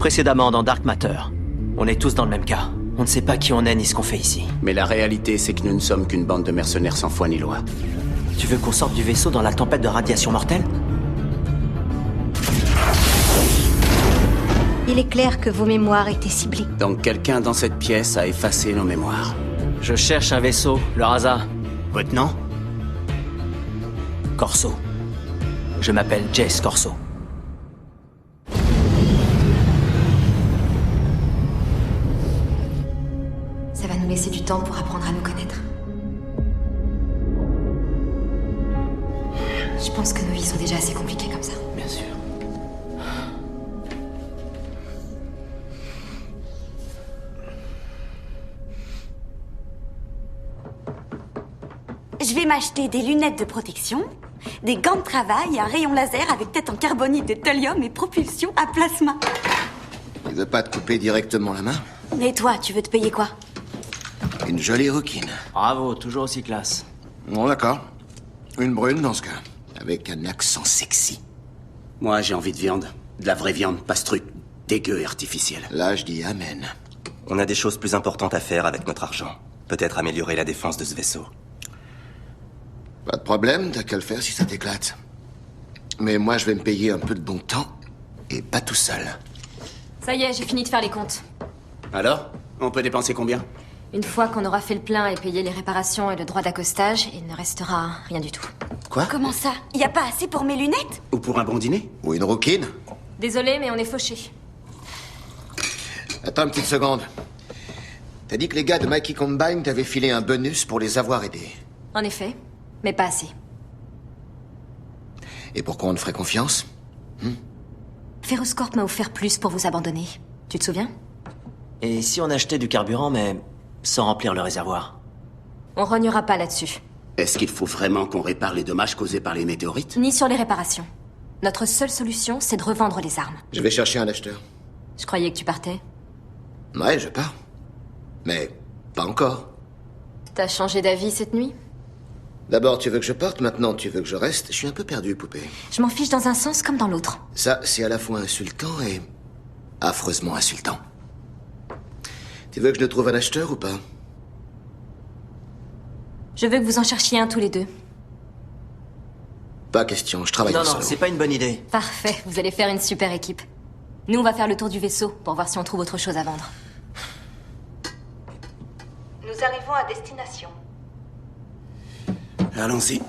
Précédemment dans Dark Matter. On est tous dans le même cas. On ne sait pas qui on est ni ce qu'on fait ici. Mais la réalité, c'est que nous ne sommes qu'une bande de mercenaires sans foi ni loi. Tu veux qu'on sorte du vaisseau dans la tempête de radiation mortelle? Il est clair que vos mémoires étaient ciblées. Donc quelqu'un dans cette pièce a effacé nos mémoires. Je cherche un vaisseau, le Rasa. Votre nom? Corso. Je m'appelle Jace Corso. Ça va nous laisser du temps pour apprendre à nous connaître. Je pense que nos vies sont déjà assez compliquées comme ça. Bien sûr. Je vais m'acheter des lunettes de protection, des gants de travail et un rayon laser avec tête en carbonite de thallium et propulsion à plasma. Il veut pas te couper directement la main? Mais toi, tu veux te payer quoi? Une jolie rouquine. Bravo, toujours aussi classe. Bon, d'accord. Une brune dans ce cas. Avec un accent sexy. Moi, j'ai envie de viande. De la vraie viande, pas ce truc dégueu et artificiel. Là, je dis amen. On a des choses plus importantes à faire avec notre argent. Peut-être améliorer la défense de ce vaisseau. Pas de problème, t'as qu'à le faire si ça t'éclate. Mais moi, je vais me payer un peu de bon temps. Et pas tout seul. Ça y est, j'ai fini de faire les comptes. Alors? On peut dépenser combien? Une fois qu'on aura fait le plein et payé les réparations et le droit d'accostage, il ne restera rien du tout. Quoi? Comment ça? Y a pas assez pour mes lunettes? Ou pour un bon dîner? Ou une rouquine? Désolé, mais on est fauchés. Attends une petite seconde. T'as dit que les gars de Mikey Combine t'avaient filé un bonus pour les avoir aidés. En effet, mais pas assez. Et pourquoi on te ferait confiance? Ferroscorp m'a offert plus pour vous abandonner. Tu te souviens? Et si on achetait du carburant, mais sans remplir le réservoir? On rognera pas là-dessus. Est-ce qu'il faut vraiment qu'on répare les dommages causés par les météorites? Ni sur les réparations. Notre seule solution, c'est de revendre les armes. Je vais chercher un acheteur. Je croyais que tu partais. Ouais, je pars. Mais pas encore. T'as changé d'avis cette nuit? D'abord, tu veux que je parte, maintenant tu veux que je reste. Je suis un peu perdu, poupée. Je m'en fiche dans un sens comme dans l'autre. Ça, c'est à la fois insultant et affreusement insultant. Tu veux que je te trouve un acheteur ou pas? Je veux que vous en cherchiez un tous les deux. Pas question, je travaille Non, en non, solo. c'est pas une bonne idée. Parfait, vous allez faire une super équipe. Nous, on va faire le tour du vaisseau pour voir si on trouve autre chose à vendre. Nous arrivons à destination. Allons-y.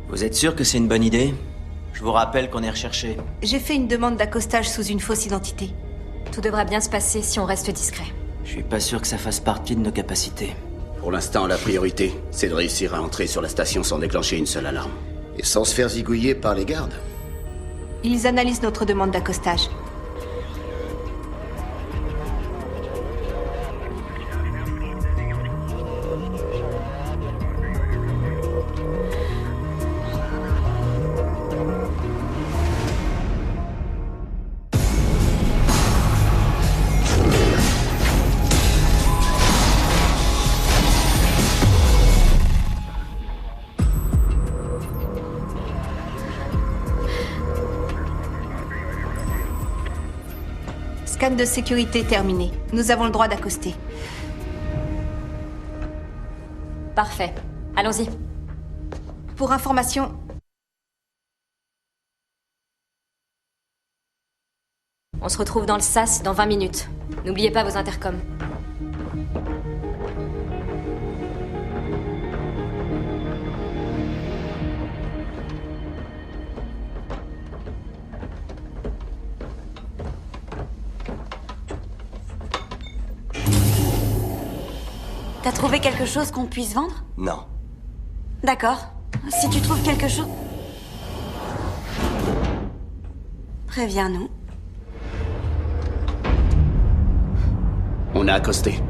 Vous êtes sûr que c'est une bonne idée? Je vous rappelle qu'on est recherché. J'ai fait une demande d'accostage sous une fausse identité. Tout devra bien se passer si on reste discret. Je suis pas sûr que ça fasse partie de nos capacités. Pour l'instant, la priorité, c'est de réussir à entrer sur la station sans déclencher une seule alarme. Et sans se faire zigouiller par les gardes. Ils analysent notre demande d'accostage. Scan de sécurité terminé. Nous avons le droit d'accoster. Parfait. Allons-y. Pour information... On se retrouve dans le SAS dans 20 minutes. N'oubliez pas vos intercoms. T'as trouvé quelque chose qu'on puisse vendre? Non. D'accord. Si tu trouves quelque chose... Préviens-nous. On a accosté.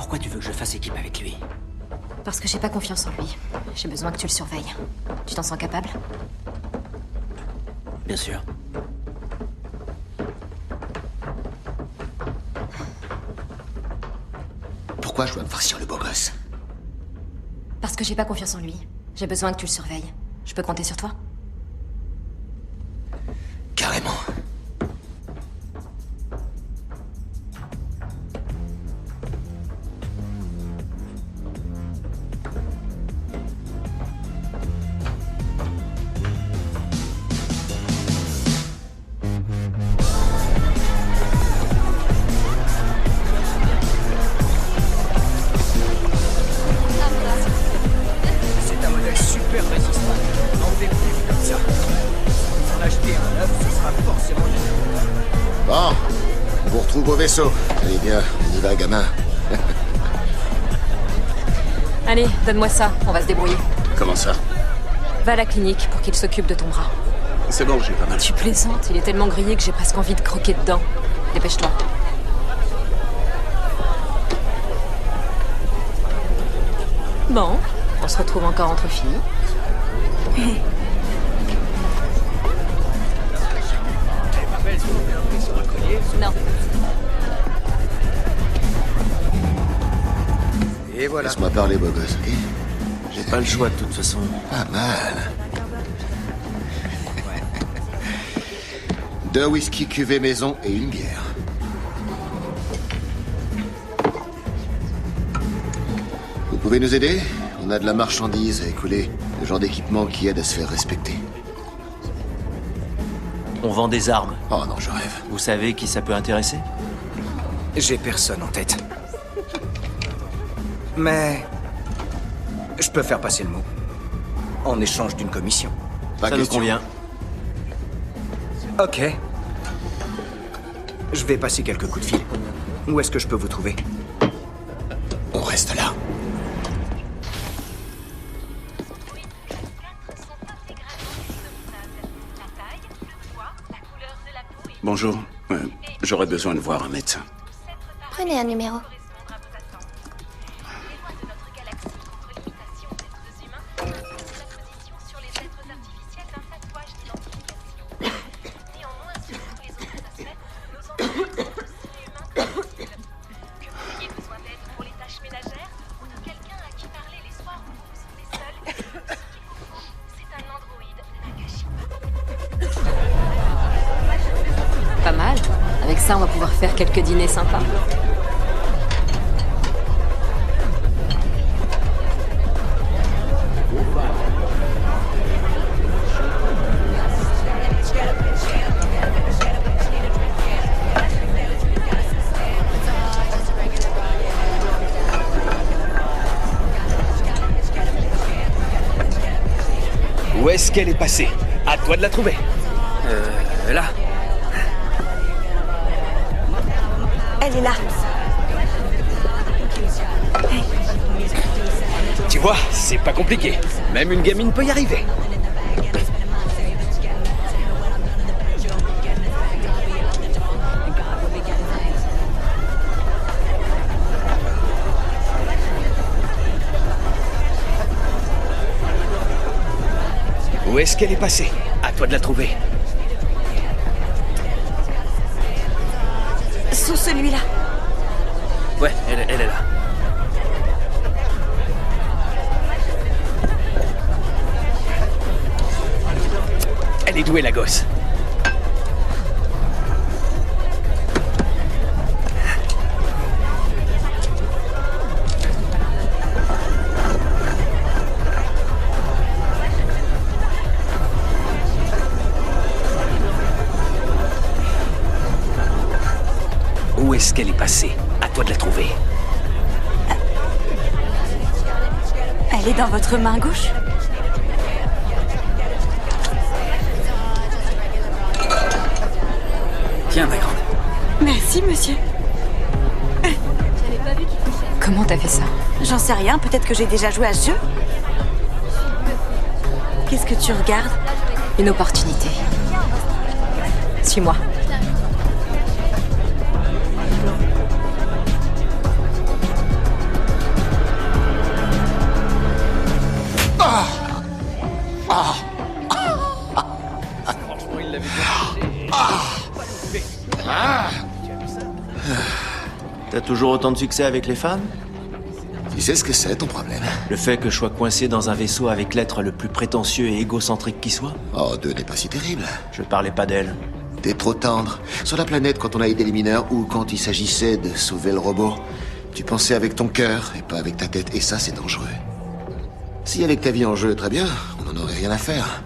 Pourquoi tu veux que je fasse équipe avec lui? Parce que j'ai pas confiance en lui. J'ai besoin que tu le surveilles. Tu t'en sens capable? Bien sûr. Pourquoi je dois me farcir le beau gosse? Parce que j'ai pas confiance en lui. J'ai besoin que tu le surveilles. Je peux compter sur toi? Carrément. C'est un modèle super résistant. N'en fais plus comme ça. En acheter un neuf, ce sera forcément mieux. Bon, on vous retrouve au vaisseau. Allez bien, on y va, gamin. Allez, donne-moi ça. On va se débrouiller. Comment ça? Va à la clinique pour qu'il s'occupe de ton bras. C'est bon, j'ai pas mal. Tu plaisantes, il est tellement grillé que j'ai presque envie de croquer dedans. Dépêche-toi. Bon, on se retrouve encore entre filles. Non. Et voilà. Laisse-moi parler, beau gosse, ok? J'ai pas le choix de toute façon. Pas mal. 2 whisky cuvée maison et une bière. Vous pouvez nous aider? On a de la marchandise à écouler. Le genre d'équipement qui aide à se faire respecter. On vend des armes. Oh non, je rêve. Vous savez qui ça peut intéresser? J'ai personne en tête. Mais... je peux faire passer le mot. En échange d'une commission. Pas Ça nous question. convient. Ok. Je vais passer quelques coups de fil. Où est-ce que je peux vous trouver? On reste là. Bonjour. J'aurais besoin de voir un médecin. Prenez un numéro. Pas mal. Avec ça, on va pouvoir faire quelques dîners sympas. Où est-ce qu'elle est passée? À toi de la trouver. Là. Elle est là. Tu vois, c'est pas compliqué. Même une gamine peut y arriver. Où est-ce qu'elle est passée? À toi de la trouver. Sous celui-là. Ouais, elle est là. Elle est douée, la gosse. Où est-ce qu'elle est passée? À toi de la trouver. Elle est dans votre main gauche. Tiens, ma grande. Merci, monsieur. Comment t'as fait ça? J'en sais rien, peut-être que j'ai déjà joué à ce jeu. Qu'est-ce que tu regardes? Une opportunité. Suis-moi. Ah! T'as toujours autant de succès avec les femmes? Tu sais ce que c'est, ton problème? Le fait que je sois coincé dans un vaisseau avec l'être le plus prétentieux et égocentrique qui soit? Oh, 2 n'est pas si terrible. Je parlais pas d'elle. T'es trop tendre. Sur la planète, quand on a aidé les mineurs ou quand il s'agissait de sauver le robot, tu pensais avec ton cœur et pas avec ta tête, et ça, c'est dangereux. Si avec ta vie en jeu, très bien, on n'en aurait rien à faire.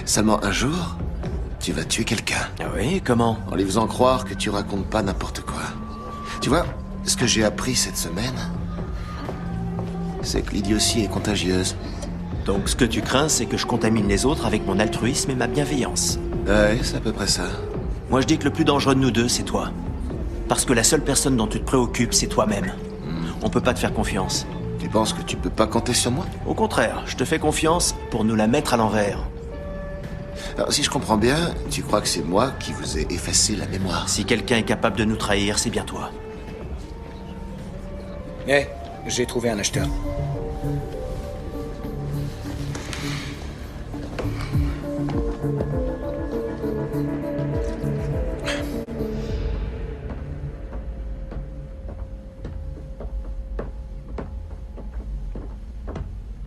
Seulement un jour, tu vas tuer quelqu'un. Ah oui, comment? En lui faisant croire que tu racontes pas n'importe quoi. Tu vois, ce que j'ai appris cette semaine, c'est que l'idiotie est contagieuse. Donc ce que tu crains, c'est que je contamine les autres avec mon altruisme et ma bienveillance. Ouais, c'est à peu près ça. Moi je dis que le plus dangereux de nous deux, c'est toi. Parce que la seule personne dont tu te préoccupes, c'est toi-même. On peut pas te faire confiance. Tu penses que tu peux pas compter sur moi? Au contraire, je te fais confiance pour nous la mettre à l'envers. Alors, si je comprends bien, tu crois que c'est moi qui vous ai effacé la mémoire? Si quelqu'un est capable de nous trahir, c'est bien toi. Eh, j'ai trouvé un acheteur.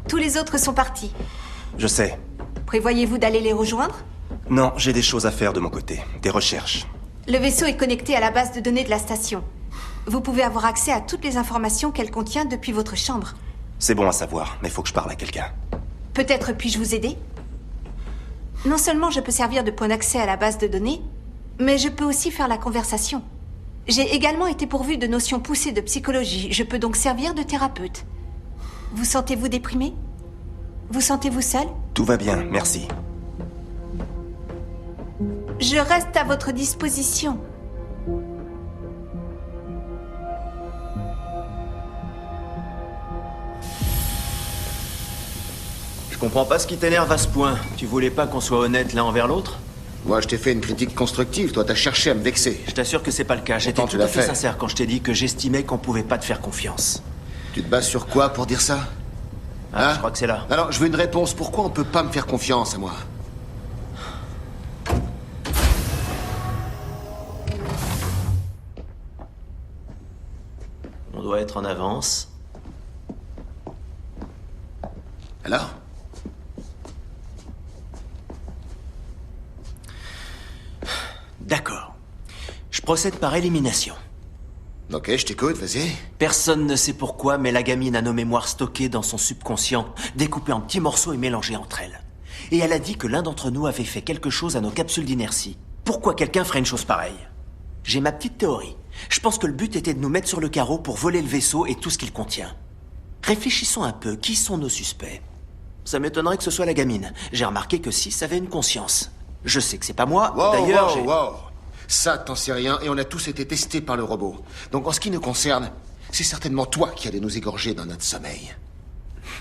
Tous les autres sont partis. Je sais. Prévoyez-vous d'aller les rejoindre? Non, j'ai des choses à faire de mon côté. Des recherches. Le vaisseau est connecté à la base de données de la station. Vous pouvez avoir accès à toutes les informations qu'elle contient depuis votre chambre. C'est bon à savoir, mais faut que je parle à quelqu'un. Peut-être puis-je vous aider? Non seulement je peux servir de point d'accès à la base de données, mais je peux aussi faire la conversation. J'ai également été pourvu de notions poussées de psychologie. Je peux donc servir de thérapeute. Vous sentez-vous déprimé? Vous sentez-vous seul? Tout va bien, merci. Je reste à votre disposition. Je comprends pas ce qui t'énerve à ce point. Tu voulais pas qu'on soit honnête l'un envers l'autre? Moi, je t'ai fait une critique constructive. Toi, t'as cherché à me vexer. Je t'assure que c'est pas le cas. J'étais Pourtant, tu tout à l'as fait fait. sincère quand je t'ai dit que j'estimais qu'on pouvait pas te faire confiance. Tu te bases sur quoi pour dire ça? Ah, Hein? je crois que c'est là. Alors, je veux une réponse. Pourquoi on peut pas me faire confiance à moi? On doit être en avance. Alors? D'accord. Je procède par élimination. Ok, je t'écoute, vas-y. Personne ne sait pourquoi, mais la gamine a nos mémoires stockées dans son subconscient, découpées en petits morceaux et mélangées entre elles. Et elle a dit que l'un d'entre nous avait fait quelque chose à nos capsules d'inertie. Pourquoi quelqu'un ferait une chose pareille? J'ai ma petite théorie. Je pense que le but était de nous mettre sur le carreau pour voler le vaisseau et tout ce qu'il contient. Réfléchissons un peu, qui sont nos suspects? Ça m'étonnerait que ce soit la gamine. J'ai remarqué que Sis avait une conscience. Je sais que c'est pas moi, d'ailleurs j'ai... Wow. Ça, t'en sais rien, et on a tous été testés par le robot. Donc, en ce qui nous concerne, c'est certainement toi qui allais nous égorger dans notre sommeil.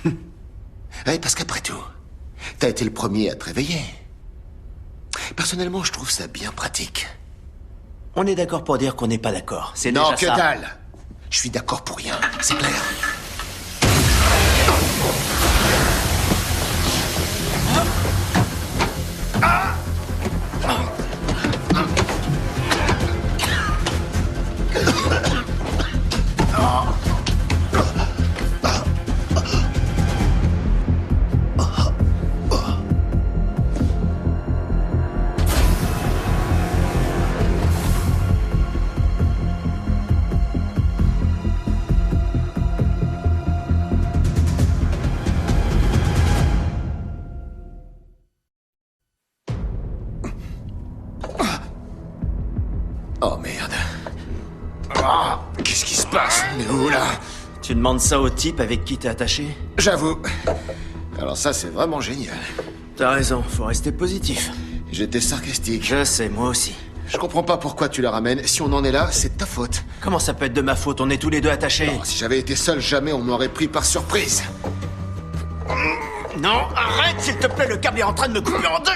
Ouais, parce qu'après tout, t'as été le premier à te réveiller. Personnellement, je trouve ça bien pratique. On est d'accord pour dire qu'on n'est pas d'accord. C'est Non, déjà que ça. dalle! Je suis d'accord pour rien, c'est clair. Oh merde. Ah, qu'est-ce qui se passe? Mais où là? Tu demandes ça au type avec qui t'es attaché? J'avoue. Alors ça, c'est vraiment génial. T'as raison, faut rester positif. J'étais sarcastique. Je sais, moi aussi. Je comprends pas pourquoi tu la ramènes. Si on en est là, c'est de ta faute. Comment ça peut être de ma faute? On est tous les deux attachés. Oh, si j'avais été seul, jamais on m'aurait pris par surprise. Non, arrête, s'il te plaît, le câble est en train de me couper en deux.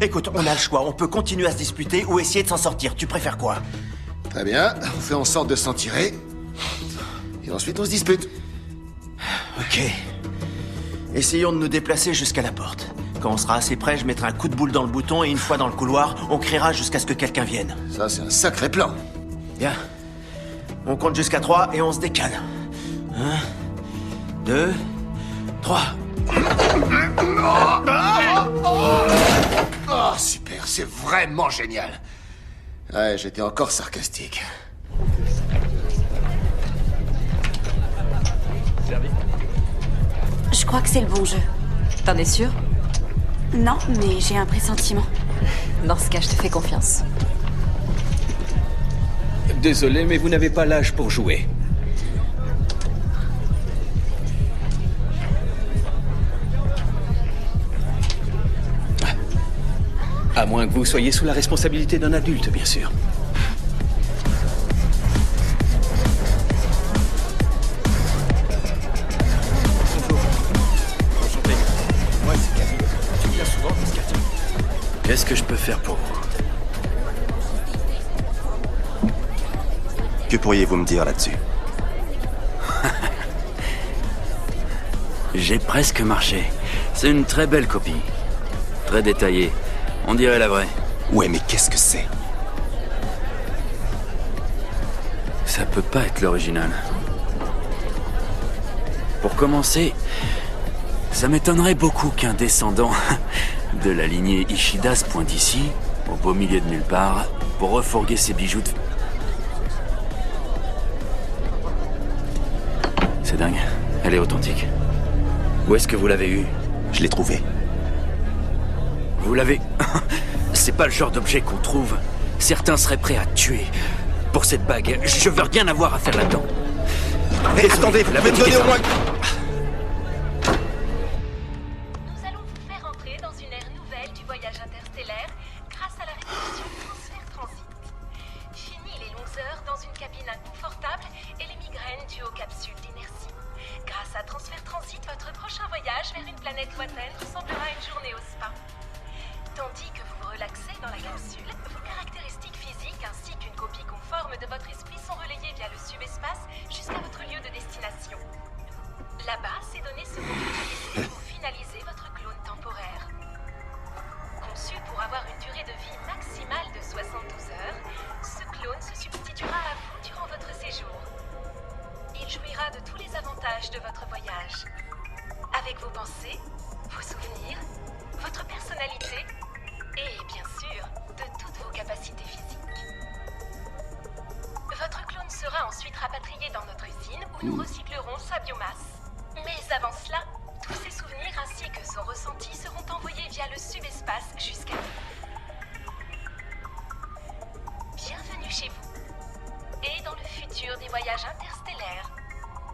Écoute, on a le choix. On peut continuer à se disputer ou essayer de s'en sortir. Tu préfères quoi? Très bien, on fait en sorte de s'en tirer. Et ensuite, on se dispute. Ok. Essayons de nous déplacer jusqu'à la porte. Quand on sera assez près, je mettrai un coup de boule dans le bouton et une fois dans le couloir, on criera jusqu'à ce que quelqu'un vienne. Ça, c'est un sacré plan. Bien. On compte jusqu'à 3 et on se décale. 1, 2, 3. Oh, super, c'est vraiment génial. Ouais, j'étais encore sarcastique. Je crois que c'est le bon jeu. T'en es sûr? Non, mais j'ai un pressentiment. Dans ce cas, je te fais confiance. Désolé, mais vous n'avez pas l'âge pour jouer. À moins que vous soyez sous la responsabilité d'un adulte, bien sûr. Enchanté. Moi, c'est Camille. Tu viens souvent dans ce quartier. Qu'est-ce que je peux faire pour vous? Que pourriez-vous me dire là-dessus? J'ai presque marché. C'est une très belle copie. Très détaillée. On dirait la vraie. Ouais, mais qu'est-ce que c'est? Ça peut pas être l'original. Pour commencer, ça m'étonnerait beaucoup qu'un descendant de la lignée Ishida se pointe ici, au beau milieu de nulle part, pour refourguer ses bijoux de... C'est dingue. Elle est authentique. Où est-ce que vous l'avez eue? Je l'ai trouvé. Vous l'avez... C'est pas le genre d'objet qu'on trouve. Certains seraient prêts à tuer pour cette bague. Je veux rien avoir à faire là-dedans. Hey, attendez, vous l'avez donné au moins... Nous allons vous faire entrer dans une ère nouvelle du voyage interstellaire grâce à la révolution Transfert Transit. Fini les longues heures dans une cabine inconfortable et les migraines dues aux capsules d'inertie. Grâce à Transfert Transit, votre prochain voyage vers une planète lointaine ressemblera à une journée au spa. Tandis que vous vous relaxez dans la capsule, vos caractéristiques physiques ainsi qu'une copie conforme de votre esprit sont relayées via le subespace jusqu'à votre lieu de destination. Là-bas, ces données seront utilisées pour finaliser votre clone temporaire. Conçu pour avoir une durée de vie maximale de 72 heures, ce clone se substituera à vous durant votre séjour. Il jouira de tous les avantages de votre voyage. Avec vos pensées, vos souvenirs, votre personnalité et, bien sûr, de toutes vos capacités physiques. Votre clone sera ensuite rapatrié dans notre usine où nous recyclerons sa biomasse. Mais avant cela, tous ses souvenirs ainsi que son ressenti seront envoyés via le subespace jusqu'à vous. Bienvenue chez vous. Et dans le futur des voyages interstellaires.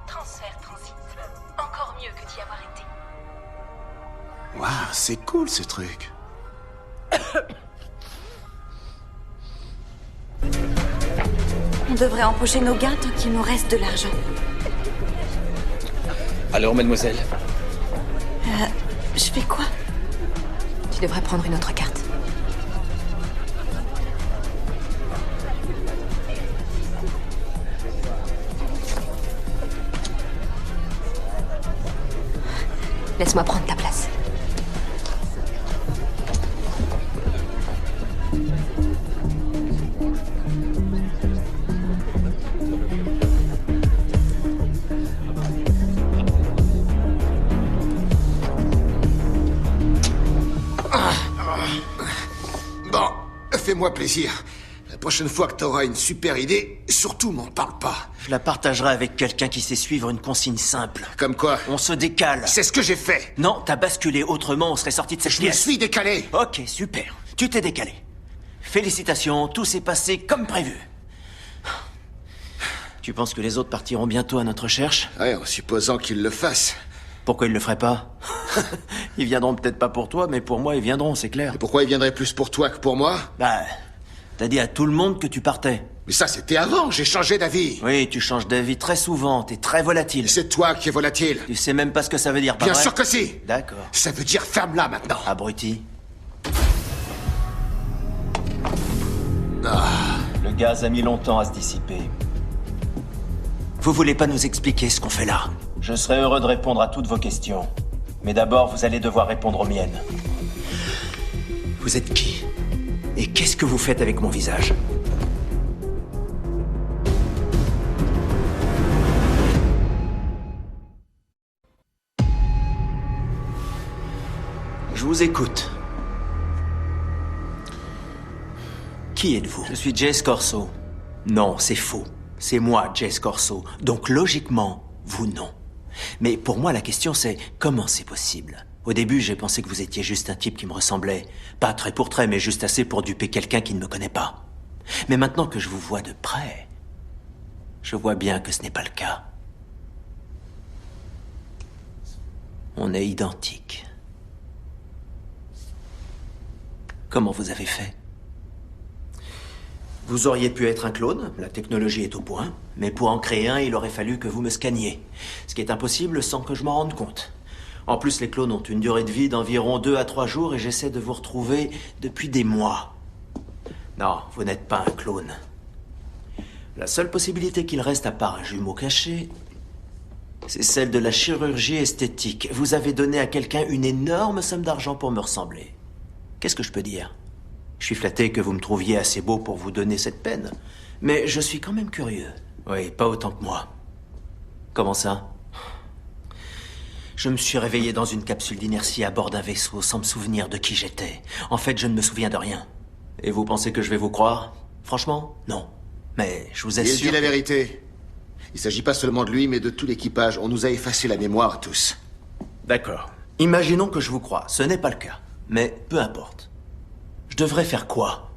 Transfert Transit. Encore mieux que d'y avoir été. Waouh, c'est cool ce truc. On devrait empocher nos gains tant qu'il nous reste de l'argent. Alors, mademoiselle? Je fais quoi? Tu devrais prendre une autre carte. Laisse-moi prendre ta place. Bon, fais-moi plaisir. La prochaine fois que t'auras une super idée, surtout m'en parle pas. Je la partagerai avec quelqu'un qui sait suivre une consigne simple. Comme quoi? On se décale. C'est ce que j'ai fait. Non, t'as basculé, autrement on serait sorti de cette Je me pièce. suis décalé. Ok, super. Tu t'es décalé. Félicitations, tout s'est passé comme prévu. Tu penses que les autres partiront bientôt à notre recherche? Ouais, en supposant qu'ils le fassent. Pourquoi ils le feraient pas? Ils viendront peut-être pas pour toi, mais pour moi ils viendront, c'est clair. Et pourquoi ils viendraient plus pour toi que pour moi? Bah, t'as dit à tout le monde que tu partais. Mais ça, c'était avant, j'ai changé d'avis. Oui, tu changes d'avis très souvent, t'es très volatile. C'est toi qui es volatile. Tu sais même pas ce que ça veut dire, pas Bien vrai? sûr que si. D'accord. Ça veut dire ferme-la maintenant. Abruti. Ah. Le gaz a mis longtemps à se dissiper. Vous voulez pas nous expliquer ce qu'on fait là? Je serai heureux de répondre à toutes vos questions. Mais d'abord, vous allez devoir répondre aux miennes. Vous êtes qui? Et qu'est-ce que vous faites avec mon visage? Je vous écoute. Qui êtes-vous? Je suis Jace Corso. Non, c'est faux. C'est moi, Jace Corso. Donc logiquement, vous non. Mais pour moi, la question c'est comment c'est possible? Au début, j'ai pensé que vous étiez juste un type qui me ressemblait. Pas trait pour trait, mais juste assez pour duper quelqu'un qui ne me connaît pas. Mais maintenant que je vous vois de près, je vois bien que ce n'est pas le cas. On est identiques. Comment vous avez fait? Vous auriez pu être un clone, la technologie est au point, mais pour en créer un, il aurait fallu que vous me scanniez. Ce qui est impossible sans que je m'en rende compte. En plus, les clones ont une durée de vie d'environ 2 à 3 jours et j'essaie de vous retrouver depuis des mois. Non, vous n'êtes pas un clone. La seule possibilité qu'il reste à part un jumeau caché, c'est celle de la chirurgie esthétique. Vous avez donné à quelqu'un une énorme somme d'argent pour me ressembler. Qu'est-ce que je peux dire? Je suis flatté que vous me trouviez assez beau pour vous donner cette peine, mais je suis quand même curieux. Oui, pas autant que moi. Comment ça? Je me suis réveillé dans une capsule d'inertie à bord d'un vaisseau sans me souvenir de qui j'étais. En fait, je ne me souviens de rien. Et vous pensez que je vais vous croire? Franchement, non. Mais je vous assure... Il dit la vérité. Il s'agit pas seulement de lui, mais de tout l'équipage. On nous a effacé la mémoire, tous. D'accord. Imaginons que je vous croie. Ce n'est pas le cas. Mais peu importe. Je devrais faire quoi?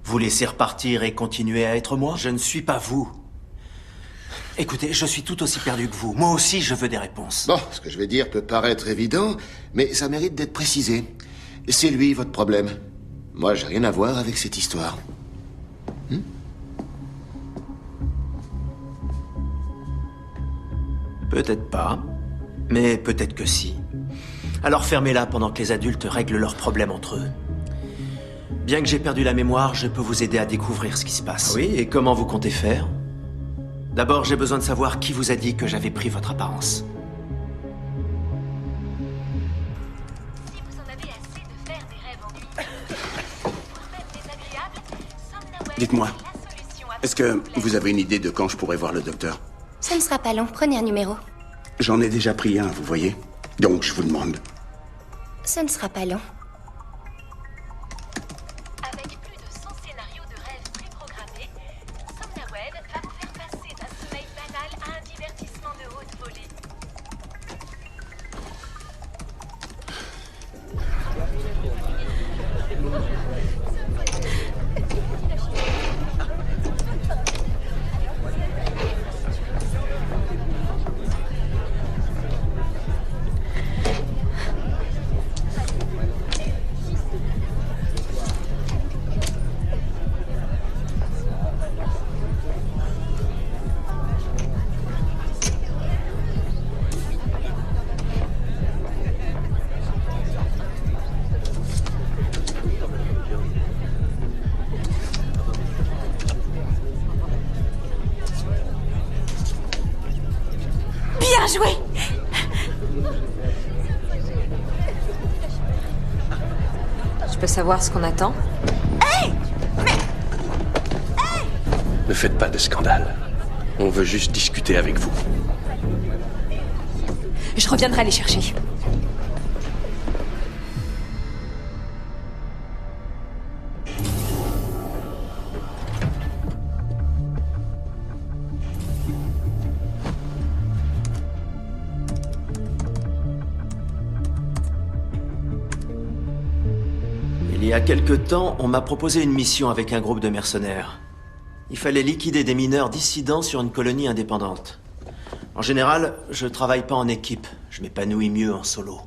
Vous laisser repartir et continuer à être moi? Je ne suis pas vous. Écoutez, je suis tout aussi perdu que vous. Moi aussi, je veux des réponses. Bon, ce que je vais dire peut paraître évident, mais ça mérite d'être précisé. C'est lui, votre problème. Moi, j'ai rien à voir avec cette histoire. Peut-être pas, mais peut-être que si. Alors fermez-la pendant que les adultes règlent leurs problèmes entre eux. Bien que j'ai perdu la mémoire, je peux vous aider à découvrir ce qui se passe. Oui, et comment vous comptez faire? D'abord, j'ai besoin de savoir qui vous a dit que j'avais pris votre apparence. Si vous en avez assez de faire des rêves ennuyeux, voire même désagréables, Somnaway Dites-moi, est la solution à est-ce que vous avez une idée de quand je pourrais voir le docteur? Ça ne sera pas long. Prenez un numéro. J'en ai déjà pris un, vous voyez. Donc, je vous demande. Ça ne sera pas long. Avec plus de 100 scénarios de rêves préprogrammés, Somnaway va vous faire passer d'un sommeil banal à un divertissement de haute volée. Bien joué! Je peux savoir ce qu'on attend? Ne faites pas de scandale. On veut juste discuter avec vous. Je reviendrai les chercher. Il y a quelque temps, on m'a proposé une mission avec un groupe de mercenaires. Il fallait liquider des mineurs dissidents sur une colonie indépendante. En général, je travaille pas en équipe. Je m'épanouis mieux en solo.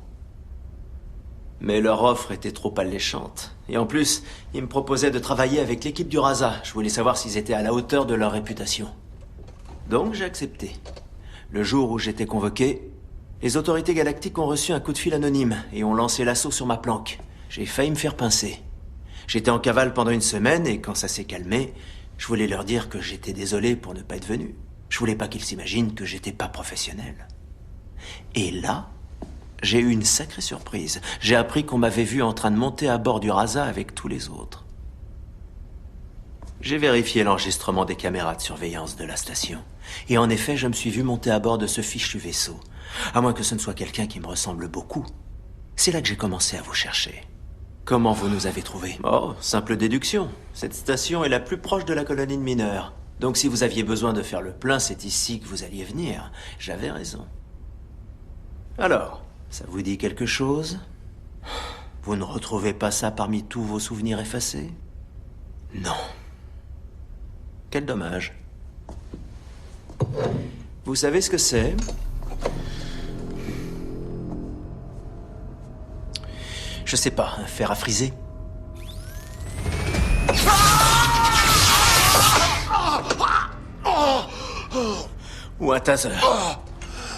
Mais leur offre était trop alléchante. Et en plus, ils me proposaient de travailler avec l'équipe du Rasa. Je voulais savoir s'ils étaient à la hauteur de leur réputation. Donc j'ai accepté. Le jour où j'étais convoqué, les autorités galactiques ont reçu un coup de fil anonyme et ont lancé l'assaut sur ma planque. J'ai failli me faire pincer. J'étais en cavale pendant une semaine et quand ça s'est calmé, je voulais leur dire que j'étais désolé pour ne pas être venu. Je voulais pas qu'ils s'imaginent que j'étais pas professionnel. Et là, j'ai eu une sacrée surprise. J'ai appris qu'on m'avait vu en train de monter à bord du Rasa avec tous les autres. J'ai vérifié l'enregistrement des caméras de surveillance de la station. Et en effet, je me suis vu monter à bord de ce fichu vaisseau. À moins que ce ne soit quelqu'un qui me ressemble beaucoup. C'est là que j'ai commencé à vous chercher. Comment vous nous avez trouvés? Oh, simple déduction. Cette station est la plus proche de la colonie de mineurs. Donc si vous aviez besoin de faire le plein, c'est ici que vous alliez venir. J'avais raison. Alors, ça vous dit quelque chose? Vous ne retrouvez pas ça parmi tous vos souvenirs effacés? Non. Quel dommage. Vous savez ce que c'est? Je sais pas, un fer à friser? Ou un taser?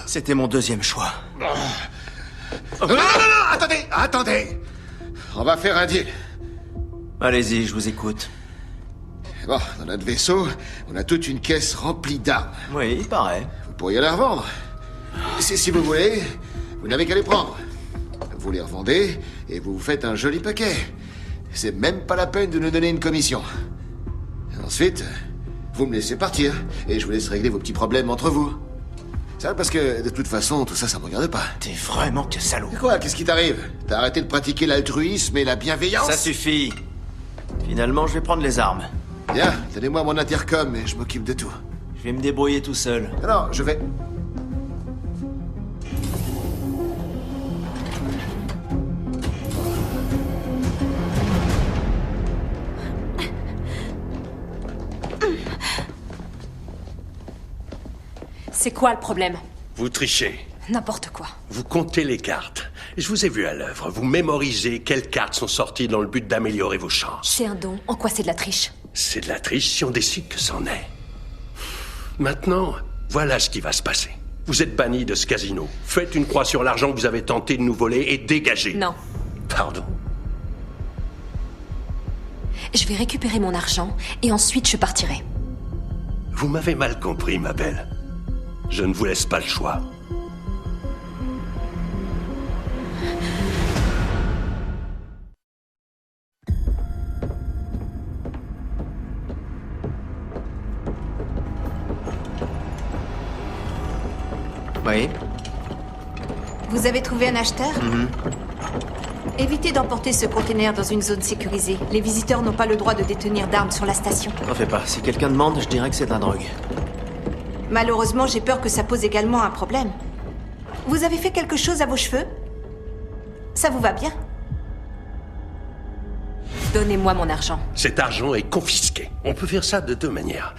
C'était mon deuxième choix. Non, non, non, attendez, attendez. On va faire un deal. Allez-y, je vous écoute. Bon, dans notre vaisseau, on a toute une caisse remplie d'armes. Oui, il paraît. Vous pourriez la revendre. Si vous voulez, vous n'avez qu'à les prendre. Vous les revendez et vous vous faites un joli paquet. C'est même pas la peine de nous donner une commission. Et ensuite, vous me laissez partir et je vous laisse régler vos petits problèmes entre vous. Ça, parce que de toute façon, tout ça, ça me regarde pas. T'es vraiment que salaud. Quoi? Qu'est-ce qui t'arrive? T'as arrêté de pratiquer l'altruisme et la bienveillance? Ça suffit. Finalement, je vais prendre les armes. Bien, donnez-moi mon intercom et je m'occupe de tout. Je vais me débrouiller tout seul. Non, je vais... C'est quoi le problème? Vous trichez. N'importe quoi. Vous comptez les cartes. Je vous ai vu à l'œuvre. Vous mémorisez quelles cartes sont sorties dans le but d'améliorer vos chances. C'est un don. En quoi c'est de la triche? C'est de la triche si on décide que c'en est. Maintenant, voilà ce qui va se passer. Vous êtes banni de ce casino. Faites une croix sur l'argent que vous avez tenté de nous voler et dégagez. Non. Pardon. Je vais récupérer mon argent et ensuite je partirai. Vous m'avez mal compris, ma belle. Je ne vous laisse pas le choix. Oui. Vous avez trouvé un acheteur? Évitez d'emporter ce conteneur dans une zone sécurisée. Les visiteurs n'ont pas le droit de détenir d'armes sur la station. N'en fais pas. Si quelqu'un demande, je dirais que c'est de la drogue. Malheureusement, j'ai peur que ça pose également un problème. Vous avez fait quelque chose à vos cheveux? Ça vous va bien? Donnez-moi mon argent. Cet argent est confisqué. On peut faire ça de deux manières.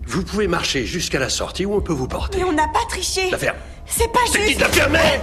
Vous pouvez marcher jusqu'à la sortie ou on peut vous porter. Mais on n'a pas triché. La ferme. C'est pas C'est juste. dit de la fermer.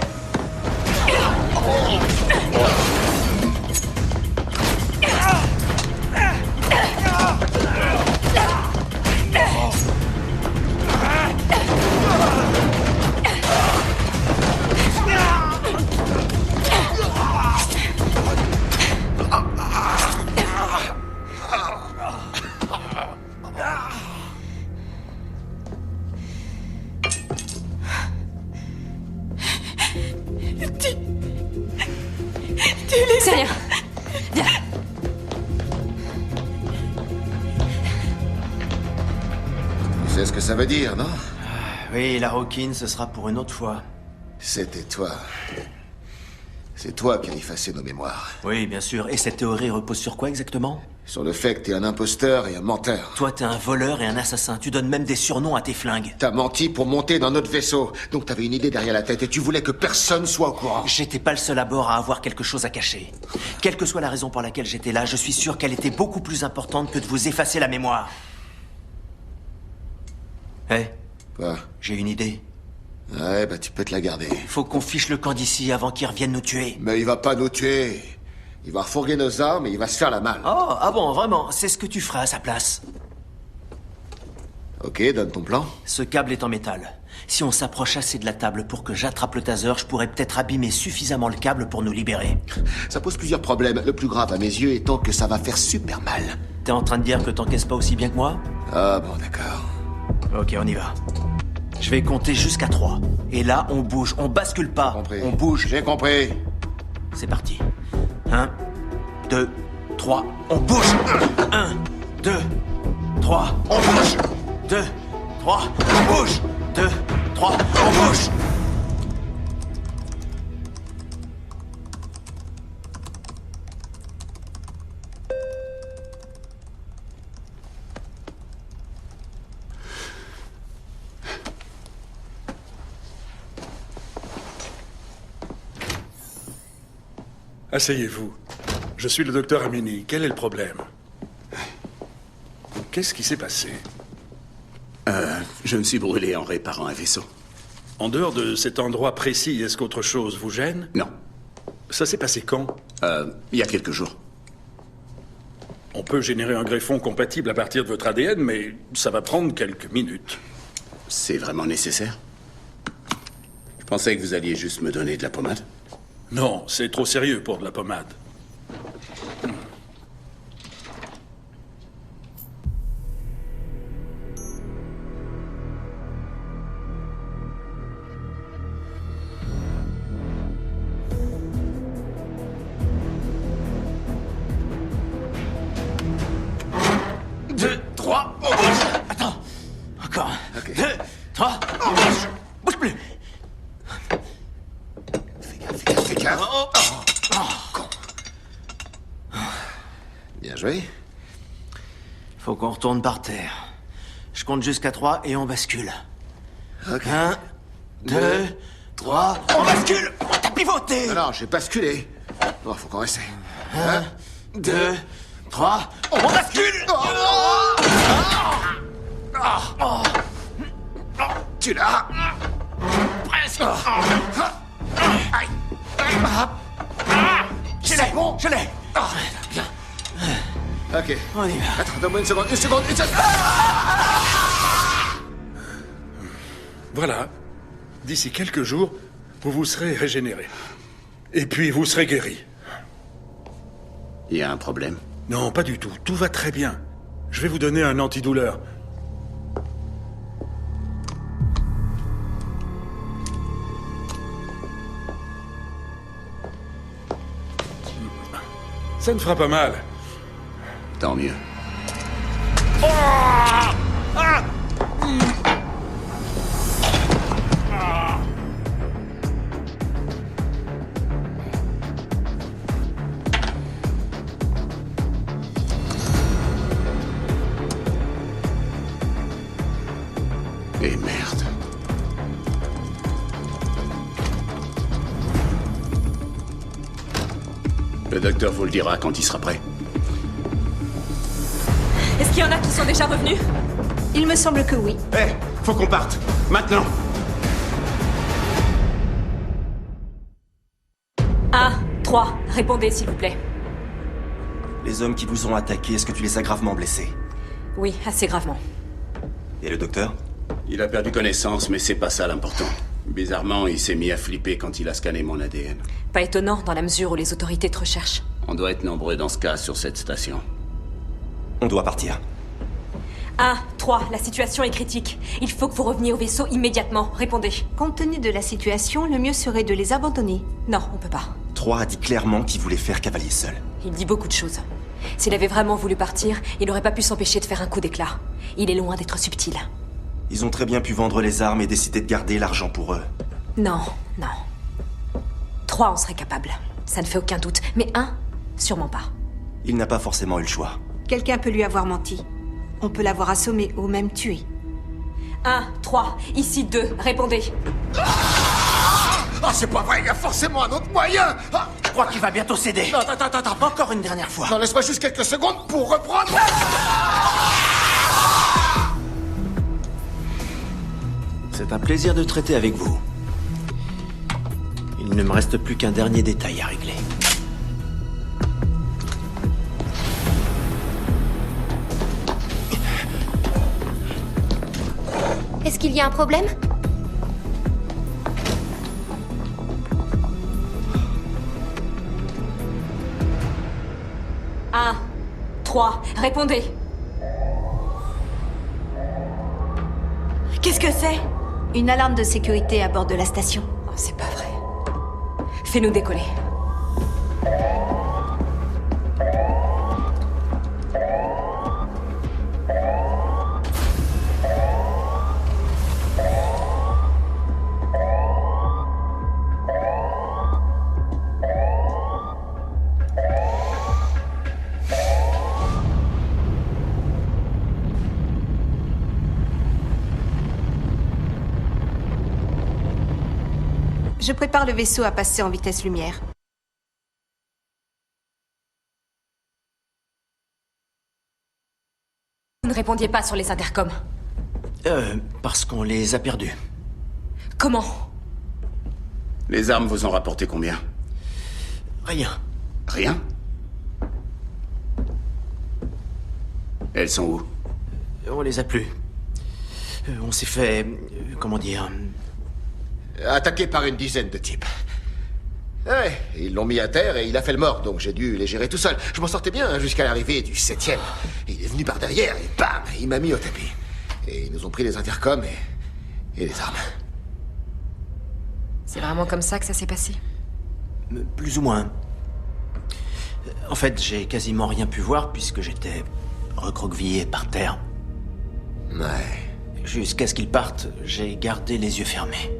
C'est rien. Viens. Tu sais ce que ça veut dire, non? Oui, la roquine, ce sera pour une autre fois. C'était toi. C'est toi qui as effacé nos mémoires. Oui, bien sûr. Et cette théorie repose sur quoi exactement? Sur le fait que t'es un imposteur et un menteur. Toi, t'es un voleur et un assassin. Tu donnes même des surnoms à tes flingues. T'as menti pour monter dans notre vaisseau. Donc t'avais une idée derrière la tête et tu voulais que personne soit au courant. J'étais pas le seul à bord à avoir quelque chose à cacher. Quelle que soit la raison pour laquelle j'étais là, je suis sûr qu'elle était beaucoup plus importante que de vous effacer la mémoire. Hé? Quoi? J'ai une idée. Ouais, bah tu peux te la garder. Faut qu'on fiche le camp d'ici avant qu'ils reviennent nous tuer. Mais il va pas nous tuer. Il va refourguer nos armes et il va se faire la malle. Oh, ah bon, vraiment? C'est ce que tu feras à sa place. Ok, donne ton plan. Ce câble est en métal. Si on s'approche assez de la table pour que j'attrape le taser, je pourrais peut-être abîmer suffisamment le câble pour nous libérer. Ça pose plusieurs problèmes. Le plus grave à mes yeux étant que ça va faire super mal. T'es en train de dire que t'encaisses pas aussi bien que moi? Ah bon, d'accord. Ok, on y va. Je vais compter jusqu'à 3. Et là, on bouge. On bascule pas. Compris. On bouge. J'ai compris. C'est parti. 1, 2, 3. On bouge. 1, 2, 3. On bouge. 2, 3. On bouge. 2, 3. On bouge. Asseyez-vous. Je suis le docteur Amini. Quel est le problème? Qu'est-ce qui s'est passé? Je me suis brûlé en réparant un vaisseau. En dehors de cet endroit précis, est-ce qu'autre chose vous gêne? Non. Ça s'est passé quand? Il y a quelques jours. On peut générer un greffon compatible à partir de votre ADN, mais ça va prendre quelques minutes. C'est vraiment nécessaire? Je pensais que vous alliez juste me donner de la pommade. Non, c'est trop sérieux pour de la pommade. Deux, 3, on bouge. Attends. Encore. 2, 3, on bouge. Bouge plus. Fais gaffe. Con. Bien joué. Faut qu'on retourne par terre. Je compte jusqu'à 3 et on bascule. 1, 2, 3, on bascule. T'as pivoté. Non, j'ai basculé. Bon, faut qu'on essaie. 1, 2, 3, on bascule. Tu l'as. Presque. Aïe. Je l'ai. Bon. Je l'ai. Ok. On y va. Attends, donne-moi une seconde, une seconde, une seconde. Voilà. D'ici quelques jours, vous vous serez régénéré. Et puis vous serez guéri. Il y a un problème? Non, pas du tout. Tout va très bien. Je vais vous donner un antidouleur. Ça ne fera pas mal. Tant mieux. Et merde. Le docteur vous le dira quand il sera prêt. Est-ce qu'il y en a qui sont déjà revenus? Il me semble que oui. Hé, faut qu'on parte. Maintenant. 1, 3, répondez s'il vous plaît. Les hommes qui vous ont attaqué, est-ce que tu les as gravement blessés? Oui, assez gravement. Et le docteur? Il a perdu connaissance, mais c'est pas ça l'important. Bizarrement, il s'est mis à flipper quand il a scanné mon ADN. Pas étonnant dans la mesure où les autorités te recherchent. On doit être nombreux dans ce cas sur cette station. On doit partir. 1, 3, la situation est critique. Il faut que vous reveniez au vaisseau immédiatement. Répondez. Compte tenu de la situation, le mieux serait de les abandonner. Non, on peut pas. 3 a dit clairement qu'il voulait faire cavalier seul. Il dit beaucoup de choses. S'il avait vraiment voulu partir, il n'aurait pas pu s'empêcher de faire un coup d'éclat. Il est loin d'être subtil. Ils ont très bien pu vendre les armes et décider de garder l'argent pour eux. Non, non. 3, on serait capable. Ça ne fait aucun doute. Mais 1, sûrement pas. Il n'a pas forcément eu le choix. Quelqu'un peut lui avoir menti. On peut l'avoir assommé ou même tué. 1, 3, ici 2, répondez. Ah, c'est pas vrai, il y a forcément un autre moyen. Ah, Je crois qu'il va bientôt céder. non, attends. Encore une dernière fois. Non, laisse-moi juste quelques secondes pour reprendre. C'est un plaisir de traiter avec vous. Il ne me reste plus qu'un dernier détail à régler. Est-ce qu'il y a un problème? Un, 3, répondez. Qu'est-ce que c'est? Une alarme de sécurité à bord de la station. Oh, c'est pas vrai. Fais-nous décoller. Je prépare le vaisseau à passer en vitesse lumière. Vous ne répondiez pas sur les intercoms. Parce qu'on les a perdus. Comment? Les armes vous ont rapporté combien? Rien. Rien? Elles sont où? On les a plus. On s'est fait... comment dire... Attaqué par une dizaine de types. Ouais, ils l'ont mis à terre et il a fait le mort, donc j'ai dû les gérer tout seul. Je m'en sortais bien jusqu'à l'arrivée du 7e. Il est venu par derrière et bam, il m'a mis au tapis. Et ils nous ont pris les intercoms et les armes. C'est vraiment comme ça que ça s'est passé? Plus ou moins. En fait, j'ai quasiment rien pu voir puisque j'étais recroquevillé par terre. Ouais. Jusqu'à ce qu'ils partent, j'ai gardé les yeux fermés.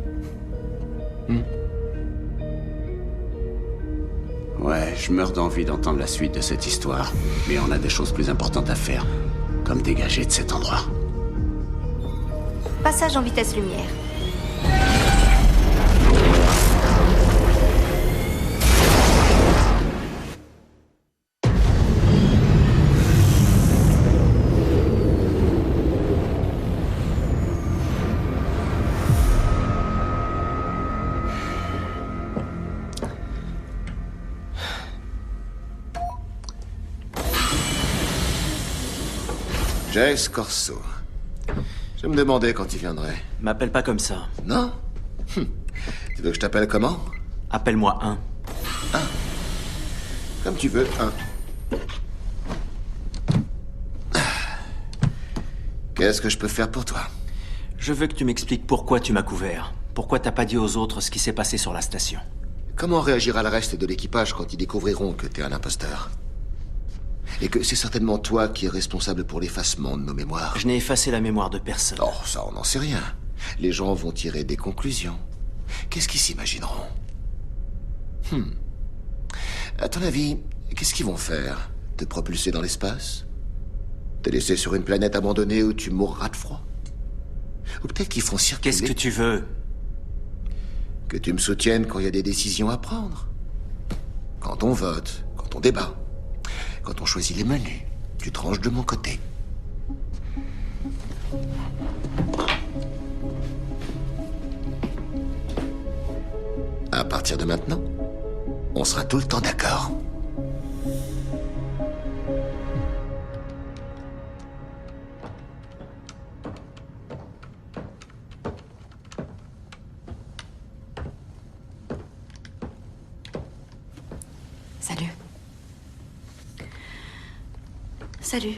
Ouais, je meurs d'envie d'entendre la suite de cette histoire. Mais on a des choses plus importantes à faire. Comme dégager de cet endroit. Passage en vitesse lumière. Jace Corso. Je me demandais quand il viendrait. M'appelle pas comme ça. Non? Tu veux que je t'appelle comment? Appelle-moi 1. Comme tu veux, 1. Qu'est-ce que je peux faire pour toi? Je veux que tu m'expliques pourquoi tu m'as couvert. Pourquoi t'as pas dit aux autres ce qui s'est passé sur la station. Comment réagira le reste de l'équipage quand ils découvriront que t'es un imposteur? Et que c'est certainement toi qui es responsable pour l'effacement de nos mémoires. Je n'ai effacé la mémoire de personne. Oh, ça, on n'en sait rien. Les gens vont tirer des conclusions. Qu'est-ce qu'ils s'imagineront? À ton avis, qu'est-ce qu'ils vont faire? Te propulser dans l'espace? Te laisser sur une planète abandonnée où tu mourras de froid? Ou peut-être qu'ils font circuler... Qu'est-ce que tu veux? Que tu me soutiennes quand il y a des décisions à prendre. Quand on vote, quand on débat. Quand on choisit les menus, tu tranches de mon côté. À partir de maintenant, on sera tout le temps d'accord. Salut. Salut.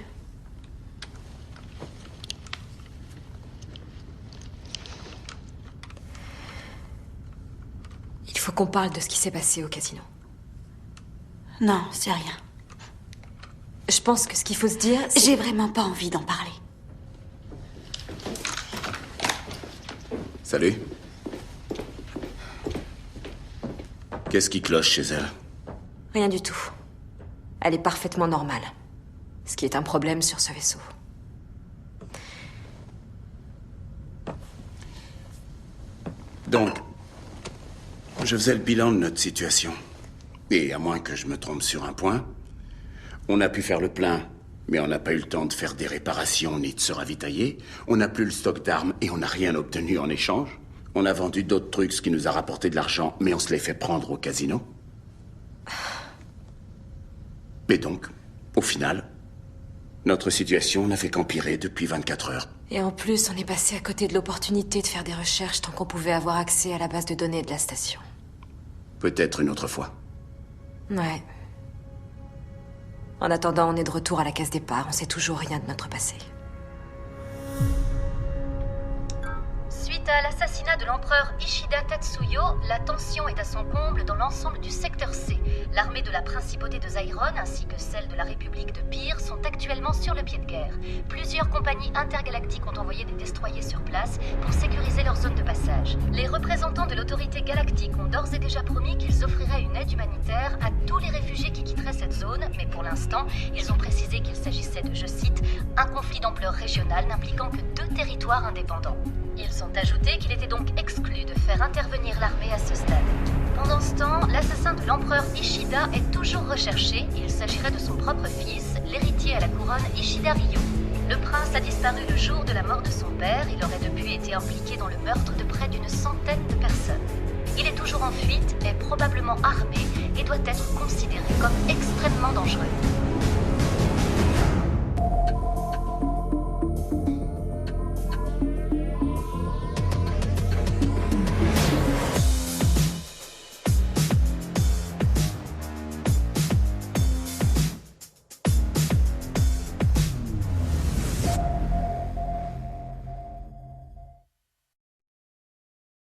Il faut qu'on parle de ce qui s'est passé au casino. Non, c'est rien. Je pense que ce qu'il faut se dire, c'est... J'ai vraiment pas envie d'en parler. Salut. Qu'est-ce qui cloche chez elle? Rien du tout. Elle est parfaitement normale. Ce qui est un problème sur ce vaisseau. Donc, je faisais le bilan de notre situation. Et à moins que je me trompe sur un point, on a pu faire le plein, mais on n'a pas eu le temps de faire des réparations ni de se ravitailler. On n'a plus le stock d'armes et on n'a rien obtenu en échange. On a vendu d'autres trucs, ce qui nous a rapporté de l'argent, mais on se les fait prendre au casino. Et donc, au final, notre situation n'a fait qu'empirer depuis 24 heures. Et en plus, on est passé à côté de l'opportunité de faire des recherches tant qu'on pouvait avoir accès à la base de données de la station. Peut-être une autre fois. Ouais. En attendant, on est de retour à la case départ. On sait toujours rien de notre passé. Suite Suite à l'assassinat de l'empereur Ishida Tetsuyo, la tension est à son comble dans l'ensemble du secteur C. L'armée de la principauté de Zyron ainsi que celle de la République de Pyr sont actuellement sur le pied de guerre. Plusieurs compagnies intergalactiques ont envoyé des destroyers sur place pour sécuriser leur zone de passage. Les représentants de l'autorité galactique ont d'ores et déjà promis qu'ils offriraient une aide humanitaire à tous les réfugiés qui quitteraient cette zone, mais pour l'instant, ils ont précisé qu'il s'agissait de, je cite, un conflit d'ampleur régionale n'impliquant que 2 territoires indépendants. Ils ont ajouté qu'il était donc exclu de faire intervenir l'armée à ce stade. Pendant ce temps, l'assassin de l'empereur Ishida est toujours recherché. Il s'agirait de son propre fils, l'héritier à la couronne Ishida Ryu. Le prince a disparu le jour de la mort de son père. Il aurait depuis été impliqué dans le meurtre de près d'une centaine de personnes. Il est toujours en fuite, est probablement armé et doit être considéré comme extrêmement dangereux.